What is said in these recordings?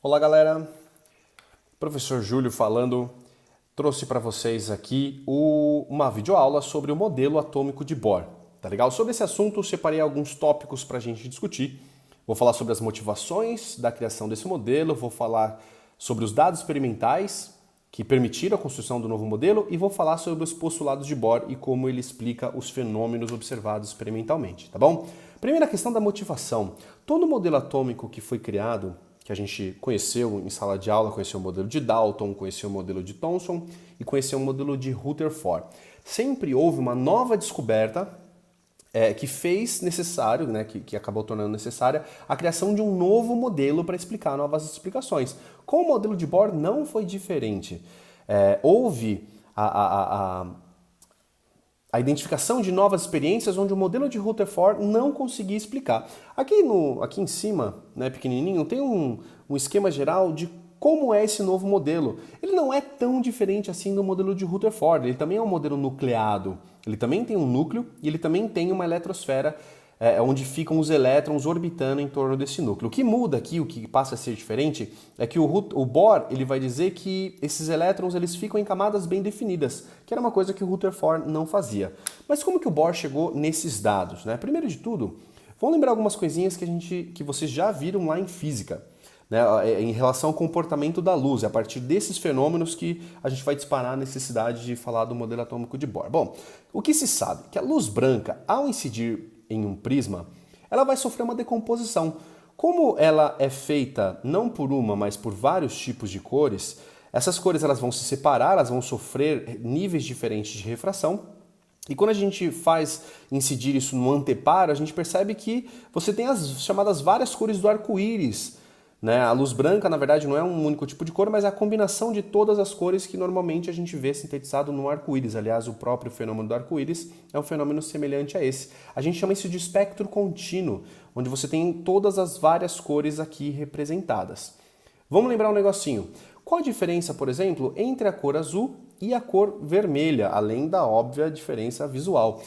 Olá, galera. Professor Júlio falando. Trouxe para vocês aqui uma videoaula sobre o modelo atômico de Bohr. Tá legal? Sobre esse assunto, eu separei alguns tópicos para a gente discutir. Vou falar sobre as motivações da criação desse modelo, vou falar sobre os dados experimentais que permitiram a construção do novo modelo e vou falar sobre os postulados de Bohr e como ele explica os fenômenos observados experimentalmente, tá bom? Primeira questão da motivação. Todo modelo atômico que foi criado, que a gente conheceu em sala de aula, conheceu o modelo de Dalton, conheceu o modelo de Thomson e conheceu o modelo de Rutherford. Sempre houve uma nova descoberta que fez necessário, né, que acabou tornando necessária, a criação de um novo modelo para explicar novas explicações. Com o modelo de Bohr não foi diferente. Houve a identificação de novas experiências onde o modelo de Rutherford não conseguia explicar. Aqui em cima, né, pequenininho, tem um esquema geral de como é esse novo modelo. Ele não é tão diferente assim do modelo de Rutherford, ele também é um modelo nucleado. Ele também tem um núcleo e ele também tem uma eletrosfera onde ficam os elétrons orbitando em torno desse núcleo. O que muda aqui, o que passa a ser diferente, é que o Bohr ele vai dizer que esses elétrons eles ficam em camadas bem definidas, que era uma coisa que o Rutherford não fazia. Mas como que o Bohr chegou nesses dados, né? Primeiro de tudo, vamos lembrar algumas coisinhas que vocês já viram lá em física, né, em relação ao comportamento da luz. É a partir desses fenômenos que a gente vai disparar a necessidade de falar do modelo atômico de Bohr. Bom, o que se sabe é que a luz branca, ao incidir em um prisma, ela vai sofrer uma decomposição. Como ela é feita não por uma, mas por vários tipos de cores, essas cores elas vão se separar, elas vão sofrer níveis diferentes de refração. E quando a gente faz incidir isso no anteparo, a gente percebe que você tem as chamadas várias cores do arco-íris. Né? A luz branca, na verdade, não é um único tipo de cor, mas é a combinação de todas as cores que normalmente a gente vê sintetizado no arco-íris. Aliás, o próprio fenômeno do arco-íris é um fenômeno semelhante a esse. A gente chama isso de espectro contínuo, onde você tem todas as várias cores aqui representadas. Vamos lembrar um negocinho. Qual a diferença, por exemplo, entre a cor azul e a cor vermelha, além da óbvia diferença visual?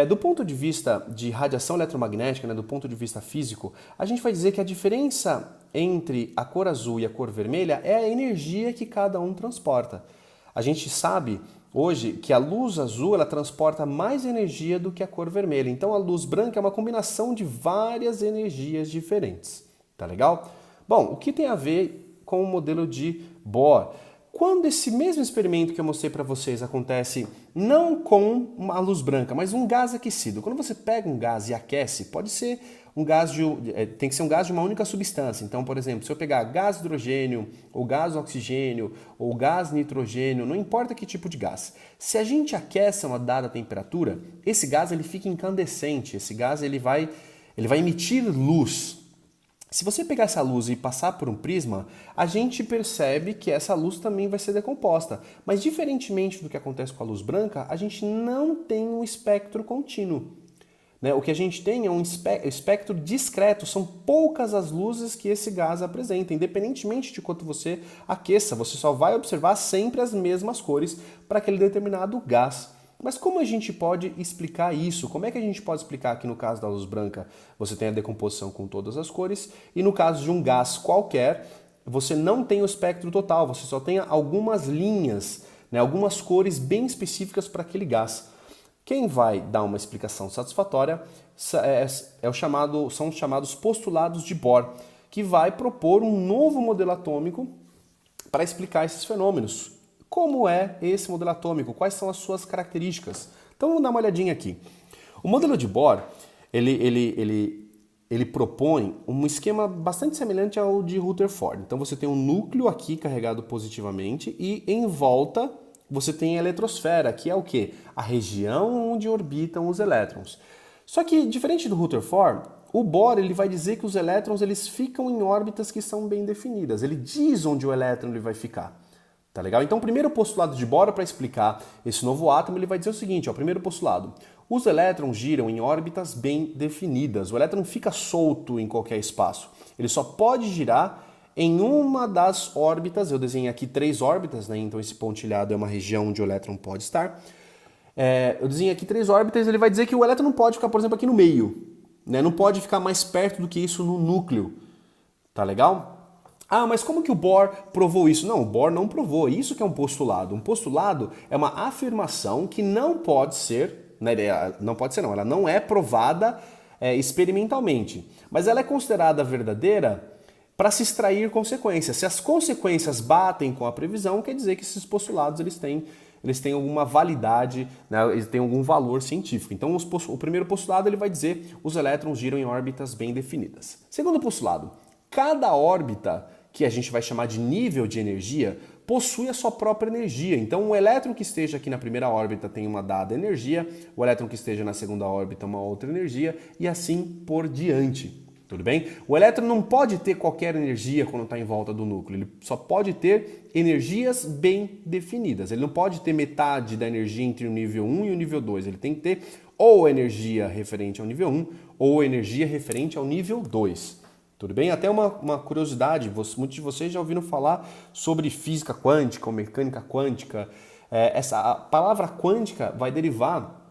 Do ponto de vista de radiação eletromagnética, né, do ponto de vista físico, a gente vai dizer que a diferença entre a cor azul e a cor vermelha é a energia que cada um transporta. A gente sabe hoje que a luz azul ela transporta mais energia do que a cor vermelha. Então a luz branca é uma combinação de várias energias diferentes. Tá legal? Bom, o que tem a ver com o modelo de Bohr? Quando esse mesmo experimento que eu mostrei para vocês acontece não com uma luz branca, mas um gás aquecido. Quando você pega um gás e aquece, pode ser um gás tem que ser um gás de uma única substância. Então, por exemplo, se eu pegar gás hidrogênio, ou gás oxigênio, ou gás nitrogênio, não importa que tipo de gás. Se a gente aquece a uma dada temperatura, esse gás ele fica incandescente, esse gás ele vai emitir luz. Se você pegar essa luz e passar por um prisma, a gente percebe que essa luz também vai ser decomposta. Mas diferentemente do que acontece com a luz branca, a gente não tem um espectro contínuo. Né? O que a gente tem é um espectro discreto, são poucas as luzes que esse gás apresenta. Independentemente de quanto você aqueça, você só vai observar sempre as mesmas cores para aquele determinado gás. Mas como a gente pode explicar isso? Como é que a gente pode explicar que no caso da luz branca você tem a decomposição com todas as cores e no caso de um gás qualquer você não tem o espectro total, você só tem algumas linhas, né, algumas cores bem específicas para aquele gás. Quem vai dar uma explicação satisfatória são os chamados postulados de Bohr, que vai propor um novo modelo atômico para explicar esses fenômenos. Como é esse modelo atômico? Quais são as suas características? Então vamos dar uma olhadinha aqui. O modelo de Bohr, ele propõe um esquema bastante semelhante ao de Rutherford. Então você tem um núcleo aqui carregado positivamente e em volta você tem a eletrosfera, que é o quê? A região onde orbitam os elétrons. Só que, diferente do Rutherford, o Bohr ele vai dizer que os elétrons eles ficam em órbitas que são bem definidas. Ele diz onde o elétron ele vai ficar. Tá legal? Então, o primeiro postulado de Bohr para explicar esse novo átomo, ele vai dizer o seguinte, ó, primeiro postulado. Os elétrons giram em órbitas bem definidas. O elétron fica solto em qualquer espaço. Ele só pode girar em uma das órbitas. Eu desenhei aqui 3 órbitas, né? Então esse pontilhado é uma região onde o elétron pode estar. Eu desenhei aqui 3 órbitas, ele vai dizer que o elétron não pode ficar, por exemplo, aqui no meio. Né? Não pode ficar mais perto do que isso no núcleo. Tá legal? Ah, mas como que o Bohr provou isso? Não, o Bohr não provou. Isso que é um postulado. Um postulado é uma afirmação que não pode ser, né, não pode ser não, ela não é provada experimentalmente. Mas ela é considerada verdadeira para se extrair consequências. Se as consequências batem com a previsão, quer dizer que esses postulados eles têm alguma validade, né, eles têm algum valor científico. Então o primeiro postulado ele vai dizer os elétrons giram em órbitas bem definidas. Segundo postulado, cada órbita, que a gente vai chamar de nível de energia, possui a sua própria energia. Então, o elétron que esteja aqui na primeira órbita tem uma dada energia, o elétron que esteja na segunda órbita uma outra energia, e assim por diante. Tudo bem? O elétron não pode ter qualquer energia quando está em volta do núcleo, ele só pode ter energias bem definidas. Ele não pode ter metade da energia entre o nível 1 e o nível 2, ele tem que ter ou energia referente ao nível 1 ou energia referente ao nível 2. Tudo bem? Até uma curiosidade, muitos de vocês já ouviram falar sobre física quântica ou mecânica quântica. A palavra quântica vai derivar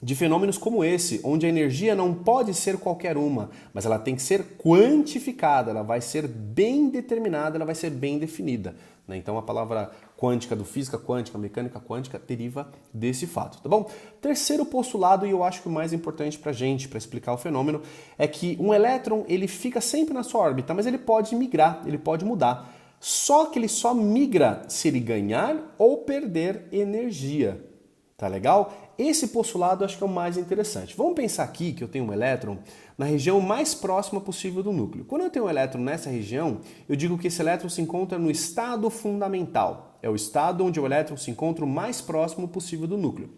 de fenômenos como esse, onde a energia não pode ser qualquer uma, mas ela tem que ser quantificada, ela vai ser bem determinada, ela vai ser bem definida. Então a palavra quântica do física quântica, mecânica quântica, deriva desse fato, tá bom? Terceiro postulado, e eu acho que o mais importante pra gente, para explicar o fenômeno, é que um elétron ele fica sempre na sua órbita, mas ele pode migrar, ele pode mudar. Só que ele só migra se ele ganhar ou perder energia. Tá legal? Esse postulado eu acho que é o mais interessante. Vamos pensar aqui que eu tenho um elétron na região mais próxima possível do núcleo. Quando eu tenho um elétron nessa região, eu digo que esse elétron se encontra no estado fundamental. É o estado onde o elétron se encontra o mais próximo possível do núcleo.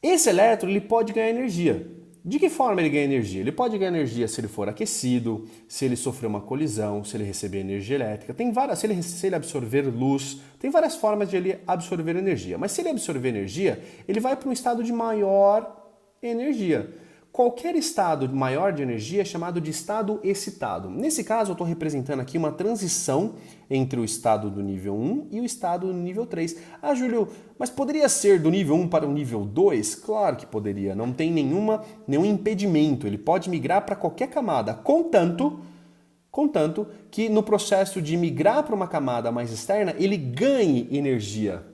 Esse elétron ele pode ganhar energia. De que forma ele ganha energia? Ele pode ganhar energia se ele for aquecido, se ele sofrer uma colisão, se ele receber energia elétrica. Tem várias, se ele absorver luz, tem várias formas de ele absorver energia. Mas se ele absorver energia, ele vai para um estado de maior energia. Qualquer estado maior de energia é chamado de estado excitado. Nesse caso, eu estou representando aqui uma transição entre o estado do nível 1 e o estado do nível 3. Ah, Júlio, mas poderia ser do nível 1 para o nível 2? Claro que poderia, não tem nenhum impedimento. Ele pode migrar para qualquer camada, contanto que no processo de migrar para uma camada mais externa, ele ganhe energia.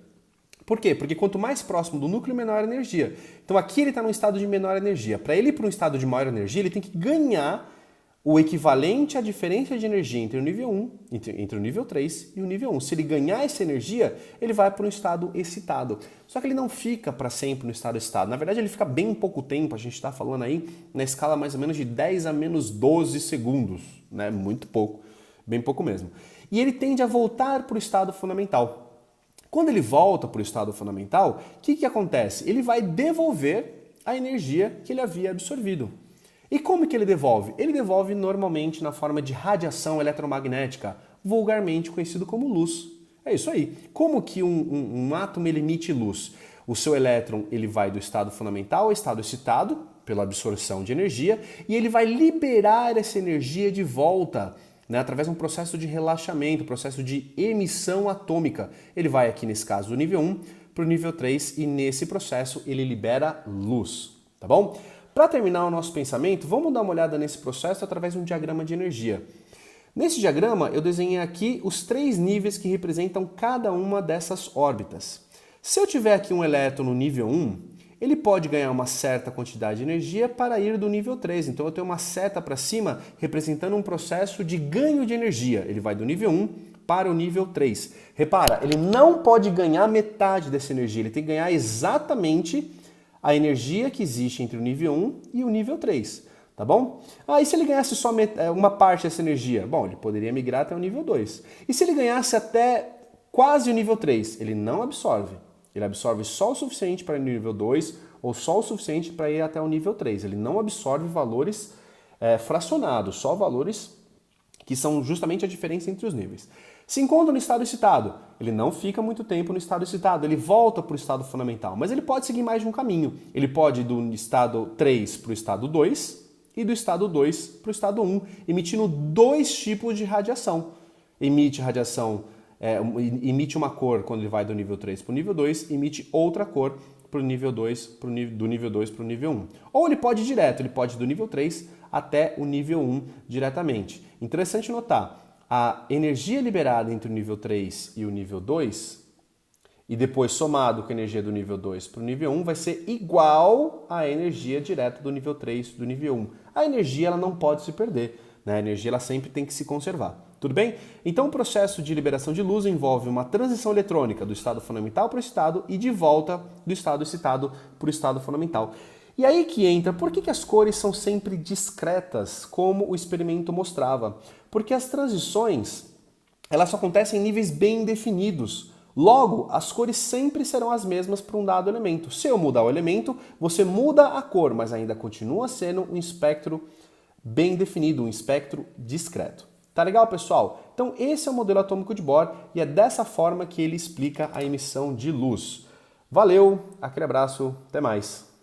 Por quê? Porque quanto mais próximo do núcleo, menor a energia. Então aqui ele está num estado de menor energia. Para ele ir para um estado de maior energia, ele tem que ganhar o equivalente à diferença de energia entre o nível 1, entre o nível 3 e o nível 1. Se ele ganhar essa energia, ele vai para um estado excitado. Só que ele não fica para sempre no estado excitado. Na verdade, ele fica bem pouco tempo. A gente está falando aí na escala mais ou menos de 10 a menos 12 segundos. Né? Muito pouco. Bem pouco mesmo. E ele tende a voltar para o estado fundamental. Quando ele volta para o estado fundamental, o que acontece? Ele vai devolver a energia que ele havia absorvido. E como que ele devolve? Ele devolve normalmente na forma de radiação eletromagnética, vulgarmente conhecido como luz. É isso aí. Como que um átomo ele emite luz? O seu elétron ele vai do estado fundamental ao estado excitado, pela absorção de energia, e ele vai liberar essa energia de volta, né, através de um processo de relaxamento, processo de emissão atômica. Ele vai aqui nesse caso do nível 1 para o nível 3 e nesse processo ele libera luz, tá bom? Para terminar o nosso pensamento, vamos dar uma olhada nesse processo através de um diagrama de energia. Nesse diagrama eu desenhei aqui os 3 níveis que representam cada uma dessas órbitas. Se eu tiver aqui um elétron no nível 1, ele pode ganhar uma certa quantidade de energia para ir do nível 3. Então eu tenho uma seta para cima representando um processo de ganho de energia. Ele vai do nível 1 para o nível 3. Repara, ele não pode ganhar metade dessa energia, ele tem que ganhar exatamente a energia que existe entre o nível 1 e o nível 3. Tá bom? Ah, e se ele ganhasse só uma parte dessa energia? Bom, ele poderia migrar até o nível 2. E se ele ganhasse até quase o nível 3? Ele não absorve. Ele absorve só o suficiente para ir no nível 2 ou só o suficiente para ir até o nível 3. Ele não absorve valores fracionados, só valores que são justamente a diferença entre os níveis. Se encontra no estado excitado, ele não fica muito tempo no estado excitado, ele volta para o estado fundamental, mas ele pode seguir mais de um caminho. Ele pode ir do estado 3 para o estado 2 e do estado 2 para o estado 1, emitindo 2 tipos de radiação. Emite radiação emite uma cor quando ele vai do nível 3 para o nível 2, emite outra cor para o nível 2, do nível 2 para o nível 1. Ou ele pode ir direto, ele pode ir do nível 3 até o nível 1 diretamente. Interessante notar, a energia liberada entre o nível 3 e o nível 2, e depois somado com a energia do nível 2 para o nível 1, vai ser igual à energia direta do nível 3 do nível 1. A energia ela não pode se perder, né? A energia ela sempre tem que se conservar. Tudo bem? Então o processo de liberação de luz envolve uma transição eletrônica do estado fundamental para o excitado e de volta do estado excitado para o estado fundamental. E aí que entra, por que as cores são sempre discretas, como o experimento mostrava? Porque as transições, elas só acontecem em níveis bem definidos. Logo, as cores sempre serão as mesmas para um dado elemento. Se eu mudar o elemento, você muda a cor, mas ainda continua sendo um espectro bem definido, um espectro discreto. Tá legal, pessoal? Então esse é o modelo atômico de Bohr e é dessa forma que ele explica a emissão de luz. Valeu, aquele abraço, até mais.